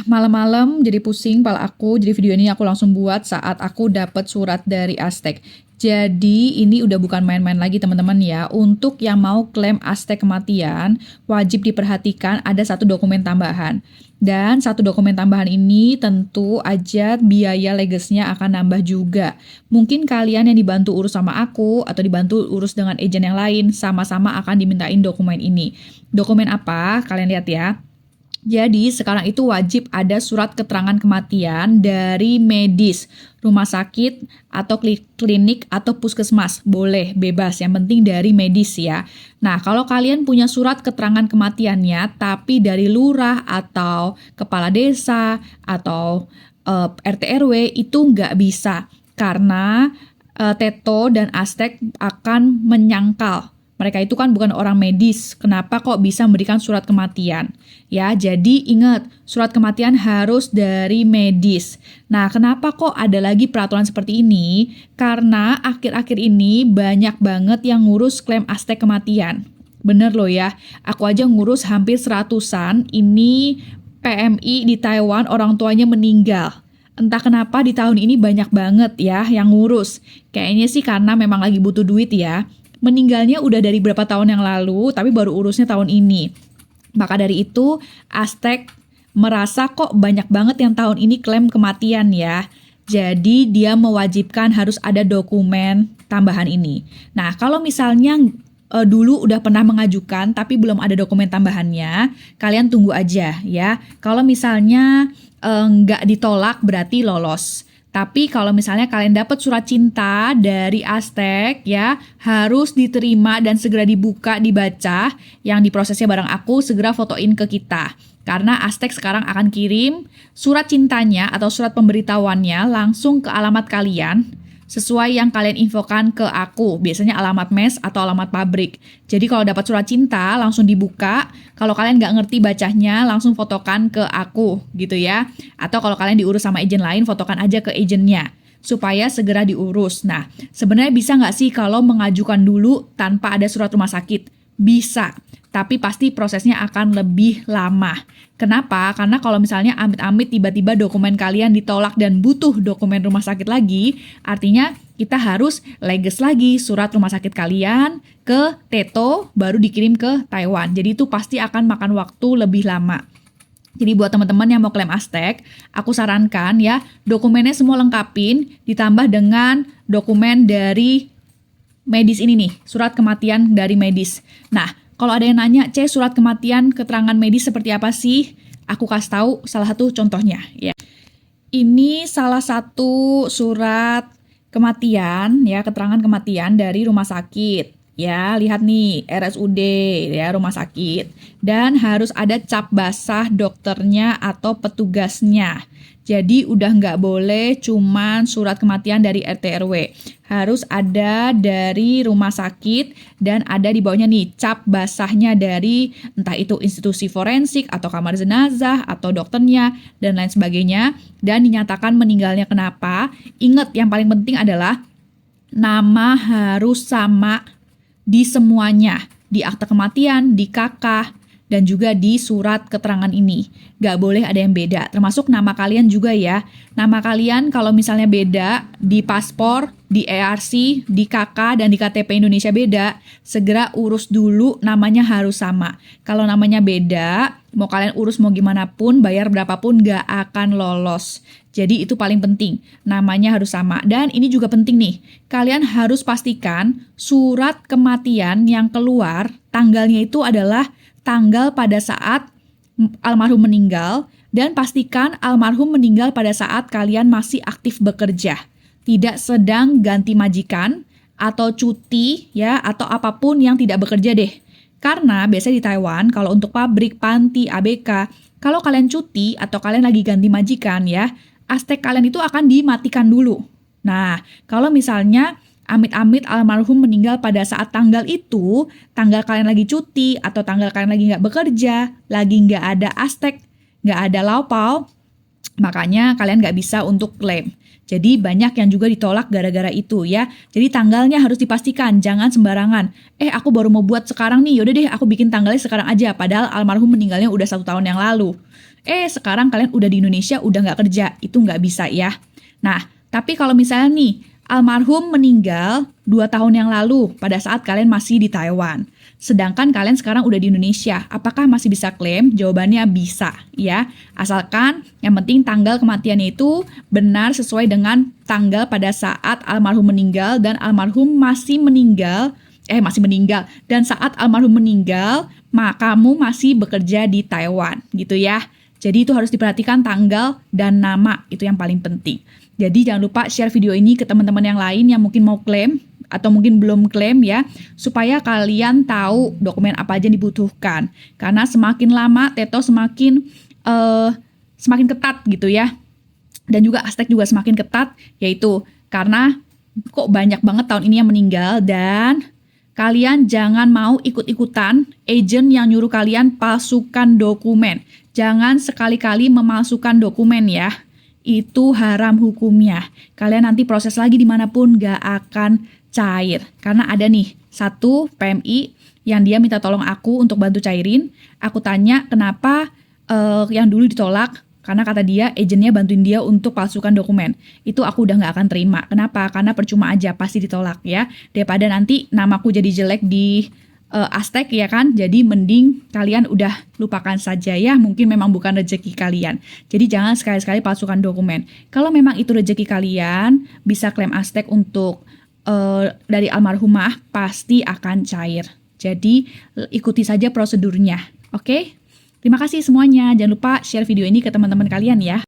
Malam-malam jadi pusing kepala aku, jadi video ini aku langsung buat saat aku dapat surat dari Aztec. Jadi ini udah bukan main-main lagi teman-teman ya. Untuk yang mau klaim Aztec kematian, wajib diperhatikan ada satu dokumen tambahan. Dan satu dokumen tambahan ini tentu aja biaya legasnya akan nambah juga. Mungkin kalian yang dibantu urus sama aku atau dibantu urus dengan agen yang lain sama-sama akan dimintain dokumen ini. Dokumen apa? Kalian lihat ya. Jadi sekarang itu wajib ada surat keterangan kematian dari medis, rumah sakit, atau klinik, atau puskesmas. Boleh, bebas, yang penting dari medis ya. Nah, kalau kalian punya surat keterangan kematiannya, tapi dari lurah atau kepala desa, atau RT RW, itu nggak bisa. Karena Teto dan Aztec akan menyangkal. Mereka itu kan bukan orang medis, kenapa kok bisa memberikan surat kematian? Ya, jadi ingat, surat kematian harus dari medis. Nah, kenapa kok ada lagi peraturan seperti ini? Karena akhir-akhir ini banyak banget yang ngurus klaim Aztec kematian. Bener loh ya, aku aja ngurus hampir 100-an, ini PMI di Taiwan orang tuanya meninggal. Entah kenapa di tahun ini banyak banget ya yang ngurus. Kayaknya sih karena memang lagi butuh duit ya. Meninggalnya udah dari berapa tahun yang lalu, tapi baru urusnya tahun ini. Maka dari itu, Aztec merasa kok banyak banget yang tahun ini klaim kematian ya. Jadi dia mewajibkan harus ada dokumen tambahan ini. Nah, kalau misalnya dulu udah pernah mengajukan tapi belum ada dokumen tambahannya, kalian tunggu aja ya. Kalau misalnya nggak ditolak berarti lolos. Tapi kalau misalnya kalian dapat surat cinta dari Aztec ya, harus diterima dan segera dibuka, dibaca. Yang diprosesnya bareng aku, segera fotoin ke kita. Karena Aztec sekarang akan kirim surat cintanya atau surat pemberitahuannya langsung ke alamat kalian, sesuai yang kalian infokan ke aku, biasanya alamat mes atau alamat pabrik. Jadi kalau dapat surat cinta, langsung dibuka. Kalau kalian nggak ngerti bacanya, langsung fotokan ke aku, gitu ya. Atau kalau kalian diurus sama agen lain, fotokan aja ke agennya, supaya segera diurus. Nah, sebenarnya bisa nggak sih kalau mengajukan dulu tanpa ada surat rumah sakit? Bisa, tapi pasti prosesnya akan lebih lama. Kenapa? Karena kalau misalnya amit-amit tiba-tiba dokumen kalian ditolak dan butuh dokumen rumah sakit lagi, artinya kita harus leges lagi surat rumah sakit kalian ke Teto, baru dikirim ke Taiwan. Jadi itu pasti akan makan waktu lebih lama. Jadi buat teman-teman yang mau klaim Aztec, aku sarankan ya, dokumennya semua lengkapin, ditambah dengan dokumen dari medis ini nih, surat kematian dari medis. Nah, kalau ada yang nanya, surat kematian keterangan medis seperti apa sih? Aku kasih tahu salah satu contohnya ya. Ini salah satu surat kematian ya, keterangan kematian dari rumah sakit. Ya, lihat nih, RSUD ya, rumah sakit. Dan harus ada cap basah dokternya atau petugasnya. Jadi udah nggak boleh cuman surat kematian dari RT RW. Harus ada dari rumah sakit dan ada di bawahnya nih cap basahnya dari entah itu institusi forensik atau kamar jenazah atau dokternya dan lain sebagainya. Dan dinyatakan meninggalnya kenapa. Ingat yang paling penting adalah nama harus sama di semuanya. Di akta kematian, di KK, dan juga di surat keterangan ini. Gak boleh ada yang beda, termasuk nama kalian juga ya. Nama kalian kalau misalnya beda di paspor, di ERC, di KK, dan di KTP Indonesia beda, segera urus dulu namanya harus sama. Kalau namanya beda, mau kalian urus mau gimana pun, bayar berapapun gak akan lolos. Jadi itu paling penting, namanya harus sama. Dan ini juga penting nih, kalian harus pastikan surat kematian yang keluar, tanggalnya itu adalah tanggal pada saat almarhum meninggal, dan pastikan almarhum meninggal pada saat kalian masih aktif bekerja. Tidak sedang ganti majikan atau cuti ya, atau apapun yang tidak bekerja deh. Karena biasanya di Taiwan kalau untuk pabrik, panti, ABK, kalau kalian cuti atau kalian lagi ganti majikan ya, Aztec kalian itu akan dimatikan dulu. Nah, kalau misalnya amit-amit almarhum meninggal pada saat tanggal itu, tanggal kalian lagi cuti, atau tanggal kalian lagi nggak bekerja, lagi nggak ada Aztec, nggak ada Laopao, makanya kalian nggak bisa untuk klaim. Jadi banyak yang juga ditolak gara-gara itu ya. Jadi tanggalnya harus dipastikan, jangan sembarangan. Aku baru mau buat sekarang nih, yaudah deh aku bikin tanggalnya sekarang aja, padahal almarhum meninggalnya udah 1 tahun yang lalu. Sekarang kalian udah di Indonesia, udah nggak kerja. Itu nggak bisa ya. Nah, tapi kalau misalnya nih, almarhum meninggal 2 tahun yang lalu pada saat kalian masih di Taiwan. Sedangkan kalian sekarang udah di Indonesia. Apakah masih bisa klaim? Jawabannya bisa ya. Asalkan yang penting tanggal kematiannya itu benar sesuai dengan tanggal pada saat almarhum meninggal dan almarhum masih meninggal. Dan saat almarhum meninggal, kamu masih bekerja di Taiwan gitu ya. Jadi itu harus diperhatikan tanggal dan nama, itu yang paling penting. Jadi jangan lupa share video ini ke teman-teman yang lain yang mungkin mau klaim atau mungkin belum klaim ya, supaya kalian tahu dokumen apa aja yang dibutuhkan. Karena semakin lama Teto semakin ketat gitu ya. Dan juga Aztec juga semakin ketat, yaitu karena kok banyak banget tahun ini yang meninggal, dan kalian jangan mau ikut-ikutan agent yang nyuruh kalian palsukan dokumen. Jangan sekali-kali memalsukan dokumen ya. Itu haram hukumnya. Kalian nanti proses lagi dimanapun gak akan cair. Karena ada nih, satu PMI yang dia minta tolong aku untuk bantu cairin. Aku tanya kenapa yang dulu ditolak. Karena kata dia, agennya bantuin dia untuk palsukan dokumen. Itu aku udah gak akan terima. Kenapa? Karena percuma aja, pasti ditolak ya. Daripada nanti namaku jadi jelek di Aztec ya kan. Jadi mending kalian udah lupakan saja ya. Mungkin memang bukan rezeki kalian. Jadi jangan sekali-sekali palsukan dokumen. Kalau memang itu rezeki kalian, bisa klaim Aztec untuk dari almarhumah, pasti akan cair. Jadi ikuti saja prosedurnya. Oke? Terima kasih semuanya. Jangan lupa share video ini ke teman-teman kalian ya.